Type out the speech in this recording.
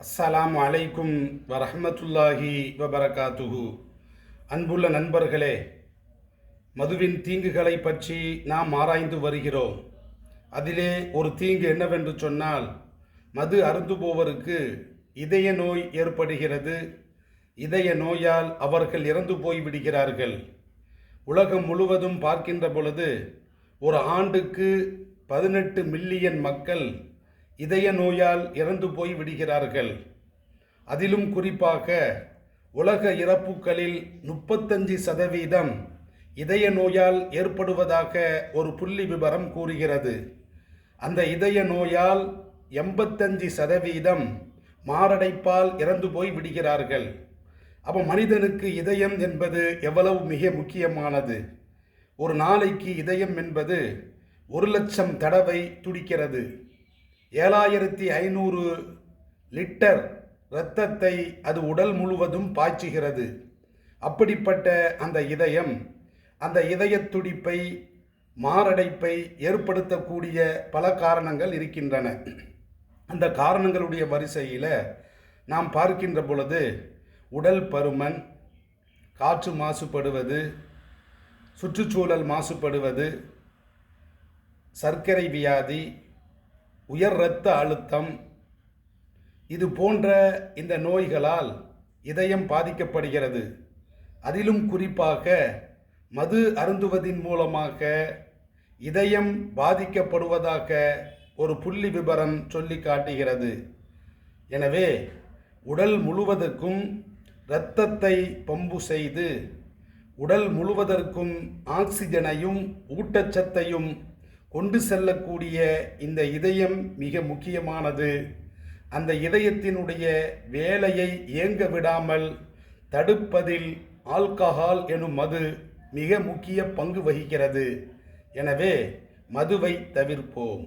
அஸ்ஸலாமு அலைக்கும் வரஹ்மத்துல்லாஹி வபரகாத்துஹு. அன்புள்ள நண்பர்களே, மதுவின் தீங்குகளை பற்றி நாம் ஆராய்ந்து வருகிறோம். அதிலே ஒரு தீங்கு என்னவென்று சொன்னால், மது அருந்துபோவருக்கு இதய நோய் ஏற்படுகிறது. இதய நோயால் அவர்கள் இறந்து போய்விடுகிறார்கள். உலகம் முழுவதும் பார்க்கின்ற பொழுது ஒரு ஆண்டுக்கு 18 மில்லியன் மக்கள் இதய நோயால் இறந்து போய் விடுகிறார்கள். அதிலும் குறிப்பாக உலக இறப்புகளில் 35% இதய நோயால் ஏற்படுவதாக ஒரு புள்ளி விபரம் கூறுகிறது. அந்த இதய நோயால் 85% மாரடைப்பால் இறந்து போய் விடுகிறார்கள். அப்போ மனிதனுக்கு இதயம் என்பது எவ்வளவு மிக முக்கியமானது. ஒரு நாளைக்கு இதயம் என்பது 1,00,000 தடவை துடிக்கிறது. 7500 லிட்டர் இரத்தத்தை அது உடல் முழுவதும் பாய்ச்சுகிறது. அப்படிப்பட்ட அந்த இதயம், அந்த இதய துடிப்பை, மாரடைப்பை ஏற்படுத்தக்கூடிய பல காரணங்கள் இருக்கின்றன. அந்த காரணங்களுடைய வரிசையில் நாம் பார்க்கின்ற பொழுது உடல் பருமன், காற்று மாசுபடுவது, சுற்றுச்சூழல் மாசுபடுவது, சர்க்கரை வியாதி, உயர் இரத்த அழுத்தம், இது போன்ற இந்த நோய்களால் இதயம் பாதிக்கப்படுகிறது. அதிலும் குறிப்பாக மது அருந்துவதின் மூலமாக இதயம் பாதிக்கப்படுவதாக ஒரு புள்ளி விபரம் சொல்லி காட்டுகிறது. எனவே உடல் முழுவதற்கும் இரத்தத்தை பம்பு செய்து உடல் முழுவதற்கும் ஆக்சிஜனையும் ஊட்டச்சத்தையும் கொண்டு செல்லக்கூடிய இந்த இதயம் மிக முக்கியமானது. அந்த இதயத்தினுடைய வேலையை இயங்க விடாமல் தடுப்பதில் ஆல்கஹால் எனும் மது மிக முக்கிய பங்கு வகிக்கிறது. எனவே மதுவை தவிர்ப்போம்.